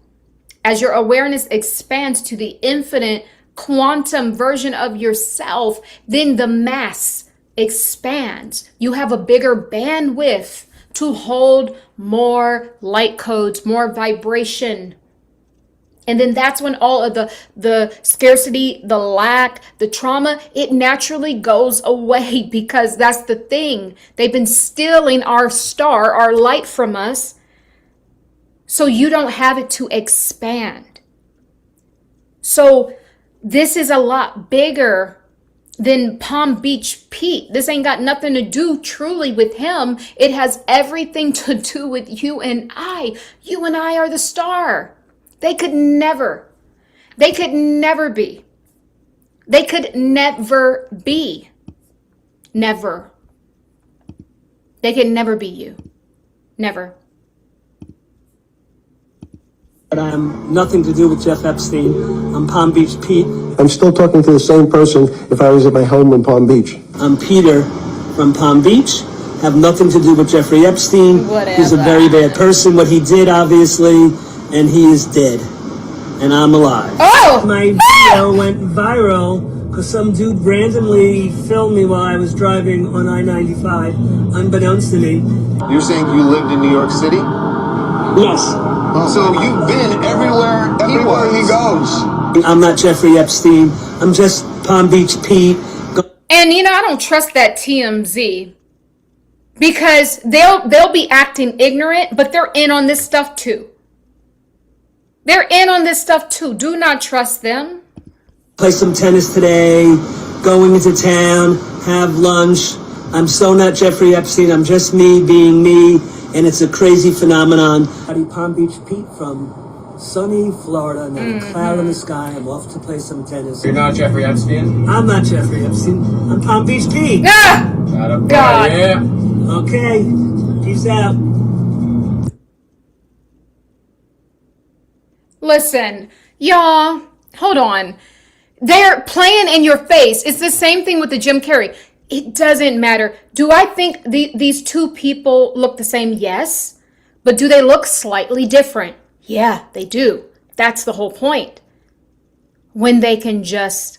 As your awareness expands to the infinite quantum version of yourself, then the mass expands. You have a bigger bandwidth to hold more light codes, more vibration. And then that's when all of the scarcity, the lack, the trauma, it naturally goes away because that's the thing. They've been stealing our star, our light from us, so you don't have it to expand. So this is a lot bigger than Palm Beach Pete. This ain't got nothing to do truly with him. It has everything to do with you and I. You and I are the star. They could never be. They could never be. Never. They could never be you. Never. But I have nothing to do with Jeff Epstein. I'm Palm Beach Pete. I'm still talking to the same person if I was at my home in Palm Beach. I'm Peter from Palm Beach. Have nothing to do with Jeffrey Epstein. Whatever. He's a very bad person. What he did, obviously, and he is dead. And I'm alive. Oh! My video went viral because some dude randomly filmed me while I was driving on I-95, unbeknownst to me. You're saying you lived in New York City? Yes. So you've been everywhere he goes. I'm not Jeffrey Epstein. I'm just Palm Beach Pete. And you know, I don't trust that TMZ because they'll be acting ignorant, but they're in on this stuff too. They're in on this stuff too. Do not trust them. Play some tennis today, going into town, have lunch. I'm so not Jeffrey Epstein. I'm just me being me, and it's a crazy phenomenon. Palm Beach Pete from sunny Florida, not a cloud in the sky. I'm off to play some tennis. You're not Jeffrey Epstein? I'm not Jeffrey Epstein. I'm Palm Beach Pete. Ah! God. Yeah. Okay, peace out. Listen, y'all, hold on. They're playing in your face. It's the same thing with the Jim Carrey. It doesn't matter. Do I think these two people look the same? Yes. But do they look slightly different? Yeah, they do. That's the whole point. When they can just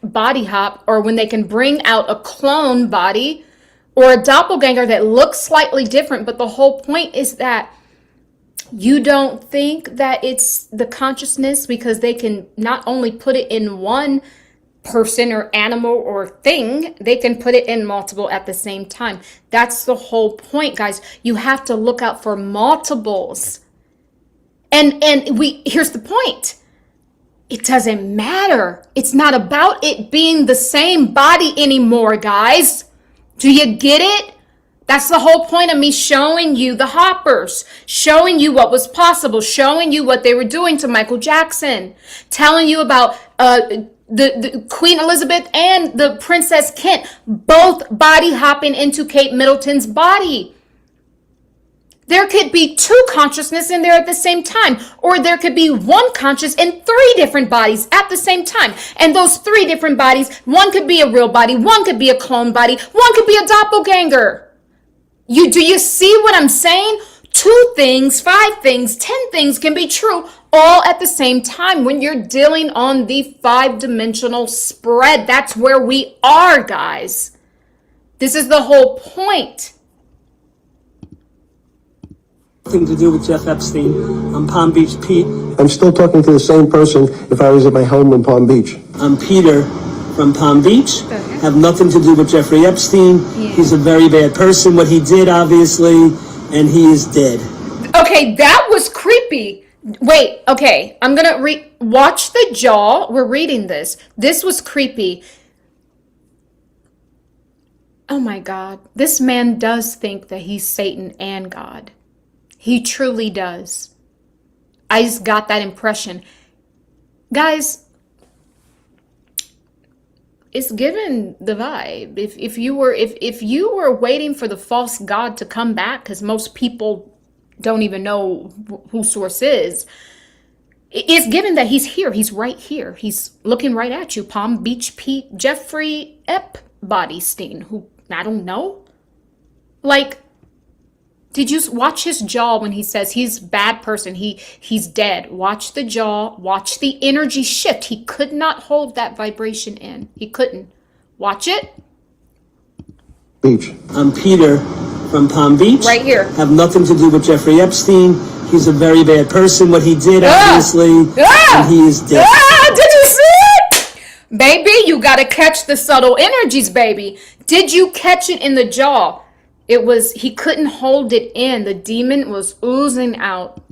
body hop, or when they can bring out a clone body or a doppelganger that looks slightly different, but the whole point is that you don't think that it's the consciousness because they can not only put it in one person or animal or thing, they can put it in multiple at the same time. That's the whole point, guys. You have to look out for multiples. And here's the point. It doesn't matter. It's not about it being the same body anymore, guys. Do you get it? That's the whole point of me showing you the hoppers, showing you what was possible, showing you what they were doing to Michael Jackson, telling you about the Queen Elizabeth and the Princess Kent, both body hopping into Kate Middleton's body. There could be two consciousness in there at the same time, or there could be one conscious in three different bodies at the same time. And those three different bodies, one could be a real body, one could be a clone body, one could be a doppelganger. Do you see what I'm saying? 2 things, 5 things, 10 things can be true all at the same time when you're dealing on the 5-dimensional spread. That's where we are, guys. This is the whole point. Nothing to do with Jeff Epstein. I'm Palm Beach Pete. I'm still talking to the same person if I was at my home in Palm Beach. I'm Peter from Palm Beach. Have nothing to do with Jeffrey Epstein. He's a very bad person. What he did, obviously, and he is dead. Okay, that was creepy. Wait, okay, I'm gonna watch the jaw. We're reading this. This was creepy. Oh my God, this man does think that he's Satan and God. He truly does. I just got that impression. Guys, it's given the vibe. If you were waiting for the false God to come back, because most people don't even know who Source is, it's given that he's here. He's right here. He's looking right at you. Palm Beach Pete, Jeffrey Epstein, who I don't know. Like, did you watch his jaw when he says he's a bad person? He's dead. Watch the jaw. Watch the energy shift. He could not hold that vibration in. He couldn't. Watch it. Beach. I'm Peter from Palm Beach. Right here. Have nothing to do with Jeffrey Epstein. He's a very bad person. What he did, obviously, and he is dead. Did you see it? Baby, you got to catch the subtle energies, baby. Did you catch it in the jaw? He couldn't hold it in. The demon was oozing out.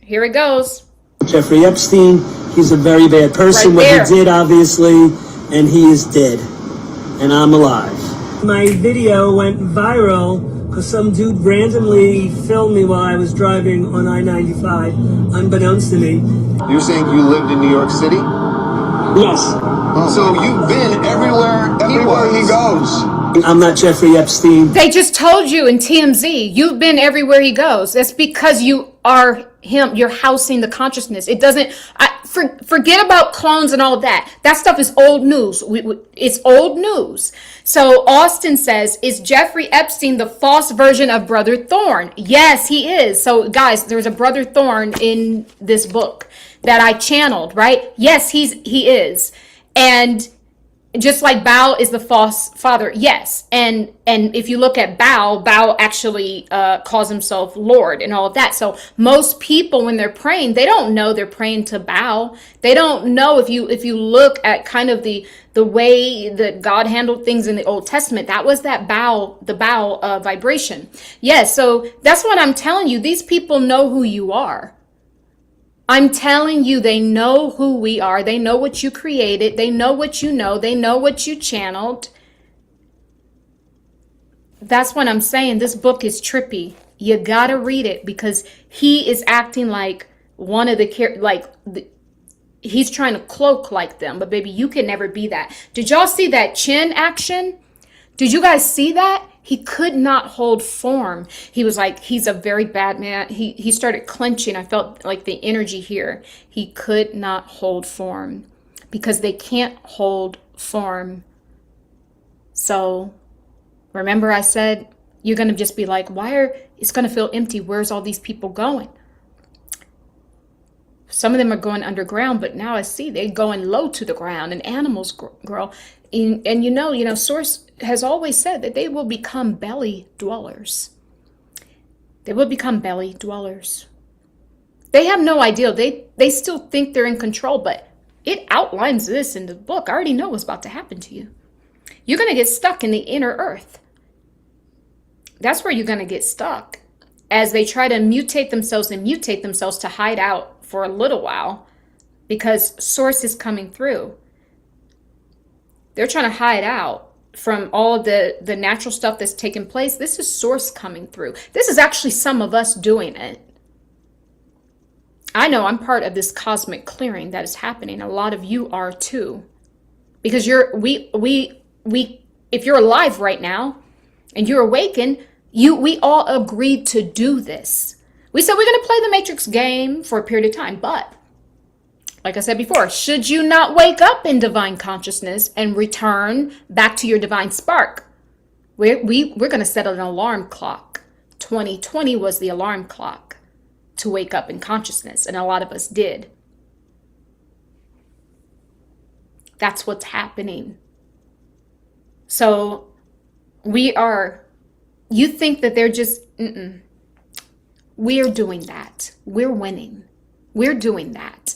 Here it goes. Jeffrey Epstein, he's a very bad person. Right there. What he did, obviously, and he is dead. And I'm alive. My video went viral because some dude randomly filmed me while I was driving on I-95, unbeknownst to me. You're saying you lived in New York City? Yes. So you've been everywhere he goes. I'm not Jeffrey Epstein. They just told you in TMZ, you've been everywhere he goes. That's because you are him. You're housing the consciousness. It doesn't, forget about clones and all of that. That stuff is old news. It's old news. So Austin says, is Jeffrey Epstein the false version of Brother Thorne? Yes, he is. So guys, there's a Brother Thorne in this book that I channeled, right? Yes, he is. And just like Baal is the false father, yes. And if you look at Baal actually calls himself Lord and all of that. So most people, when they're praying, they don't know they're praying to Baal. They don't know. If you look at kind of the way that God handled things in the Old Testament, that was the Baal vibration. Yes, so that's what I'm telling you. These people know who you are. I'm telling you, they know who we are. They know what you created. They know what you know. They know what you channeled. That's what I'm saying. This book is trippy. You gotta read it because he is acting like one of the he's trying to cloak like them. But baby, you can never be that. Did y'all see that chin action? Did you guys see that? He could not hold form. He was like, he's a very bad man. He started clenching. I felt like the energy here. He could not hold form because they can't hold form. So remember I said, you're going to just be like, it's going to feel empty. Where's all these people going? Some of them are going underground, but now I see they're going low to the ground and animals grow. And you know, Source has always said that they will become belly dwellers. They will become belly dwellers. They have no idea. They still think they're in control, but it outlines this in the book. I already know what's about to happen to you. You're going to get stuck in the inner earth. That's where you're going to get stuck as they try to mutate themselves to hide out for a little while because Source is coming through. They're trying to hide out from all the natural stuff that's taking place. This is Source coming through. This is actually some of us doing it. I know I'm part of this cosmic clearing that is happening. A lot of you are too. Because if you're alive right now and you're awakened, we all agreed to do this. We said we're going to play the Matrix game for a period of time, but like I said before, should you not wake up in divine consciousness and return back to your divine spark, we're going to set an alarm clock. 2020 was the alarm clock to wake up in consciousness, and a lot of us did. That's what's happening. So you think that they're just, we're doing that. We're winning. We're doing that.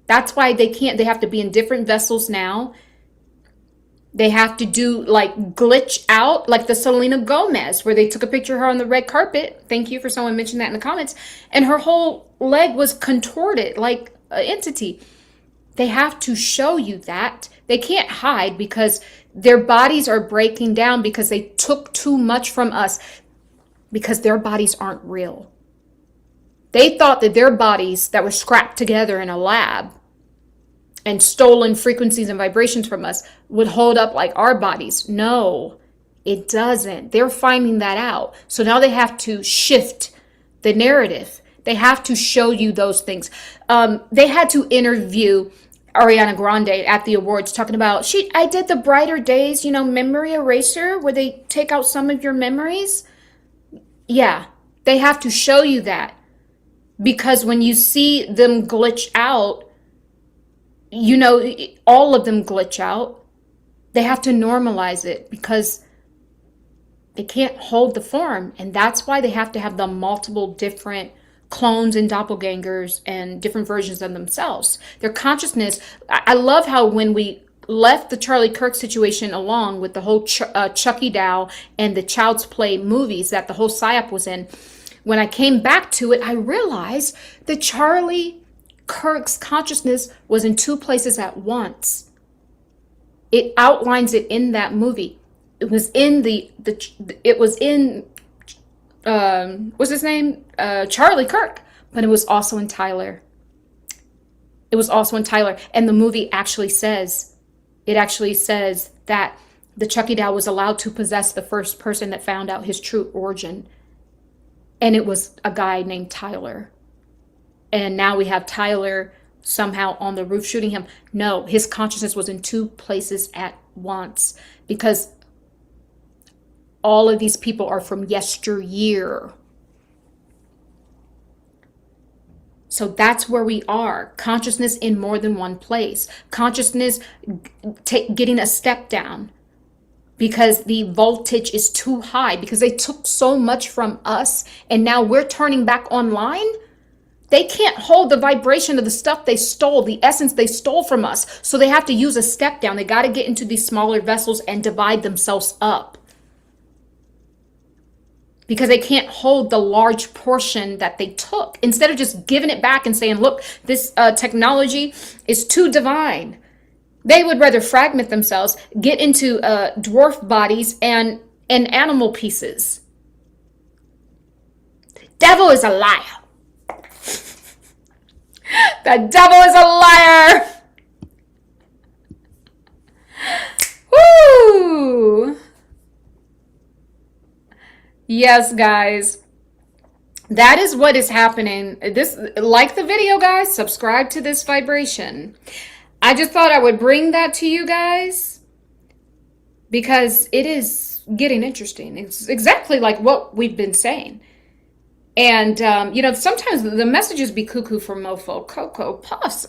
That's why they have to be in different vessels now. They have to do like glitch out, like the Selena Gomez, where they took a picture of her on the red carpet. Thank you for someone mentioning that in the comments. And her whole leg was contorted like an entity. They have to show you that. They can't hide because their bodies are breaking down because they took too much from us because their bodies aren't real. They thought that their bodies that were scrapped together in a lab and stolen frequencies and vibrations from us would hold up like our bodies. No, it doesn't. They're finding that out. So now they have to shift the narrative. They have to show you those things. They had to interview Ariana Grande at the awards talking about, I did the Brighter Days, memory eraser where they take out some of your memories. Yeah, they have to show you that. Because when you see them glitch out, all of them glitch out. They have to normalize it because they can't hold the form. And that's why they have to have the multiple different clones and doppelgangers and different versions of themselves. Their consciousness, I love how when we left the Charlie Kirk situation along with the whole Chucky Doll and the Child's Play movies that the whole psyop was in, when I came back to it, I realized that Charlie Kirk's consciousness was in two places at once. It outlines it in that movie. It was in what's his name? Charlie Kirk, but it was also in Tyler. It was also in Tyler. And the movie actually says that the Chucky doll was allowed to possess the first person that found out his true origin. And it was a guy named Tyler. And now we have Tyler somehow on the roof shooting him. No, his consciousness was in two places at once, because all of these people are from yesteryear. So that's where we are. Consciousness in more than one place. Consciousness getting a step down because the voltage is too high, because they took so much from us and now we're turning back online. They can't hold the vibration of the stuff they stole, the essence they stole from us. So they have to use a step down. They got to get into these smaller vessels and divide themselves up, because they can't hold the large portion that they took. Instead of just giving it back and saying, look, this technology is too divine, they would rather fragment themselves, get into dwarf bodies and animal pieces. Devil is a liar. The devil is a liar. Woo! Yes, guys. That is what is happening. This, like the video, guys, subscribe to this vibration. I just thought I would bring that to you guys because it is getting interesting. It's exactly like what we've been saying. And, you know, sometimes the messages be cuckoo for mofo, Cocoa Puffs,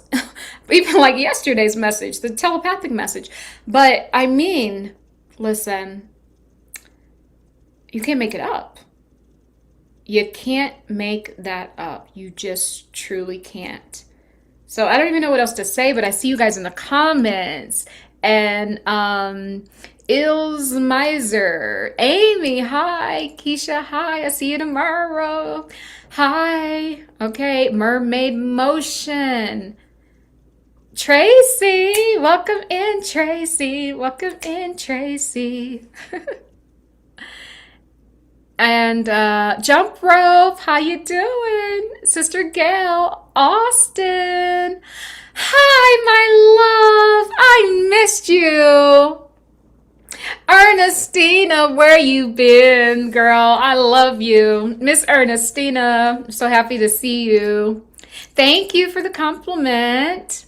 even like yesterday's message, the telepathic message. But I mean, listen, you can't make it up. You can't make that up. You just truly can't. So I don't even know what else to say, but I see you guys in the comments. And, Ills Miser, Amy, hi, Keisha, hi, I see you tomorrow, hi, okay, Mermaid Motion, Tracy, welcome in, Tracy, welcome in, Tracy, and Jump Rope, how you doing, Sister Gail, Austin, hi, my love, I missed you. Ernestina, where you been, girl? I love you. Miss Ernestina, I'm so happy to see you. Thank you for the compliment.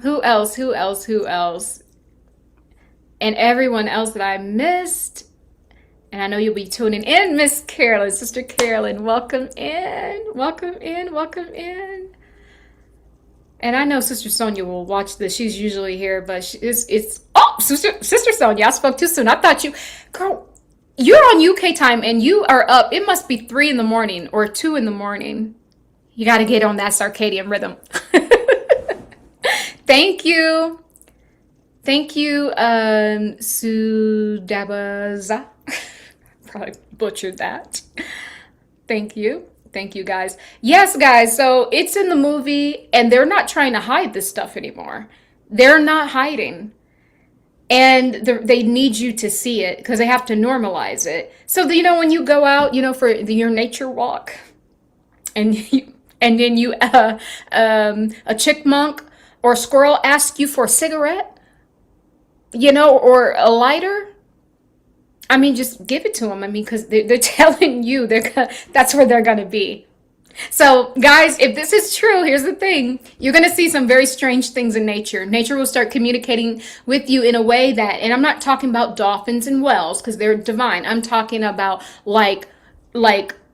Who else? Who else? Who else? And everyone else that I missed. And I know you'll be tuning in, Miss Carolyn, Sister Carolyn. Welcome in. Welcome in. Welcome in. And I know Sister Sonia will watch this. She's usually here, but it's oh, Sister Sonia, I spoke too soon. I thought you, girl, you're on UK time and you are up. It must be 3 in the morning or 2 in the morning. You got to get on that circadian rhythm. Thank you. Thank you, Sudabaza. Probably butchered that. Thank you. Thank you, guys. Yes, guys, so it's in the movie, and they're not trying to hide this stuff anymore. They're not hiding. And they need you to see it, because they have to normalize it. So, you know, when you go out, you know, for your nature walk, and then you, a chipmunk or a squirrel asks you for a cigarette, you know, or a lighter, I mean, just give it to them. I mean, because they're telling you that's where they're going to be. So, guys, if this is true, here's the thing. You're going to see some very strange things in nature. Nature will start communicating with you in a way that, and I'm not talking about dolphins and whales because they're divine. I'm talking about like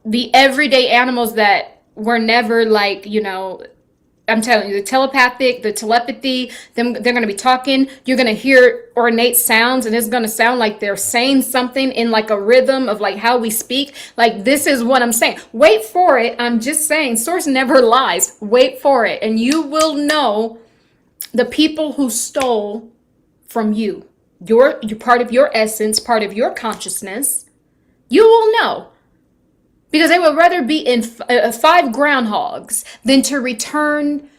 the everyday animals that were never like, you know, I'm telling you, the telepathic, the telepathy, they're going to be talking. You're going to hear ornate sounds, and it's going to sound like they're saying something in like a rhythm of like how we speak. Like, this is what I'm saying. Wait for it. I'm just saying, source never lies. Wait for it. And you will know the people who stole from you. You're part of your essence, part of your consciousness. You will know. Because they would rather be in 5 groundhogs than to return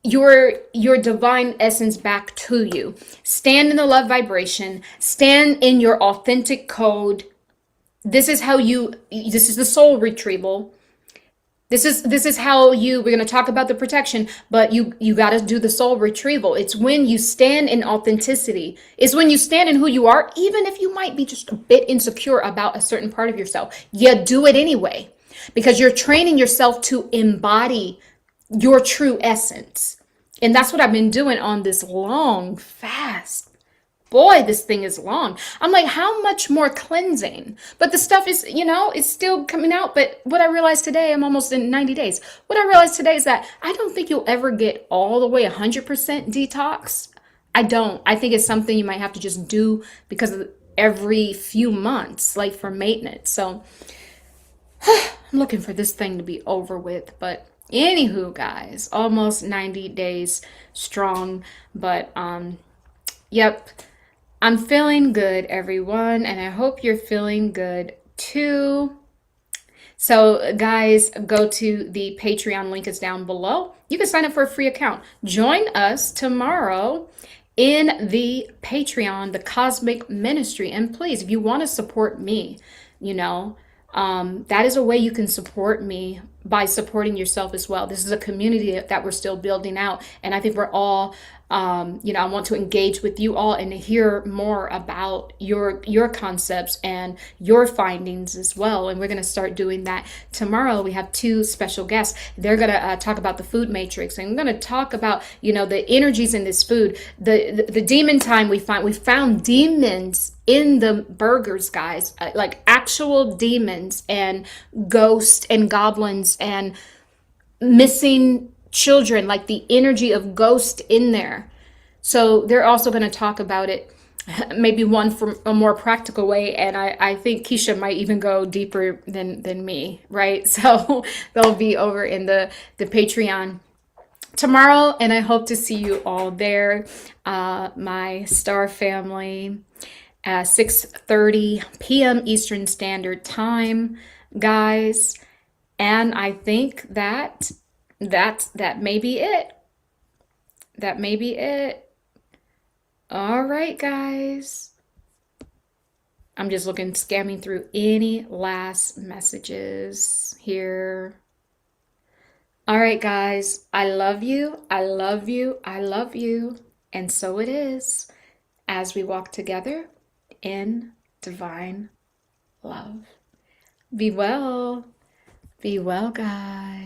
your divine essence back to you. Stand in the love vibration. Stand in your authentic code. This is how this is the soul retrieval. This is how we're going to talk about the protection, but you got to do the soul retrieval. It's when you stand in authenticity. It's when you stand in who you are, even if you might be just a bit insecure about a certain part of yourself. You do it anyway, because you're training yourself to embody your true essence. And that's what I've been doing on this long fast. Boy, this thing is long. I'm like, how much more cleansing? But the stuff is, it's still coming out. But what I realized today, I'm almost in 90 days. What I realized today is that I don't think you'll ever get all the way 100% detox. I don't. I think it's something you might have to just do because of every few months, like for maintenance. So I'm looking for this thing to be over with. But anywho, guys, almost 90 days strong. But yep. I'm feeling good, everyone, and I hope you're feeling good too. So, guys, go to the Patreon link is down below. You can sign up for a free account. Join us tomorrow in the Patreon, the Cosmic Ministry. And please, if you want to support me, that is a way you can support me, by supporting yourself as well. This is a community that we're still building out. And I think we're all, I want to engage with you all and hear more about your concepts and your findings as well. And we're going to start doing that tomorrow. We have 2 special guests. They're going to talk about the food matrix. And we're going to talk about, the energies in this food, the demon time we found demons in the burgers, guys, like actual demons and ghosts and goblins and missing children, like the energy of ghost in there. So they're also going to talk about it, maybe one from a more practical way. And I think Keisha might even go deeper than me, right? So they'll be over in the Patreon tomorrow, and I hope to see you all there, my star family, at 6:30 p.m. Eastern Standard Time, guys. And I think that may be it. That may be it. All right, guys. I'm just scamming through any last messages here. All right, guys. I love you. I love you. I love you. And so it is, as we walk together in divine love. Be well. Be well, guys.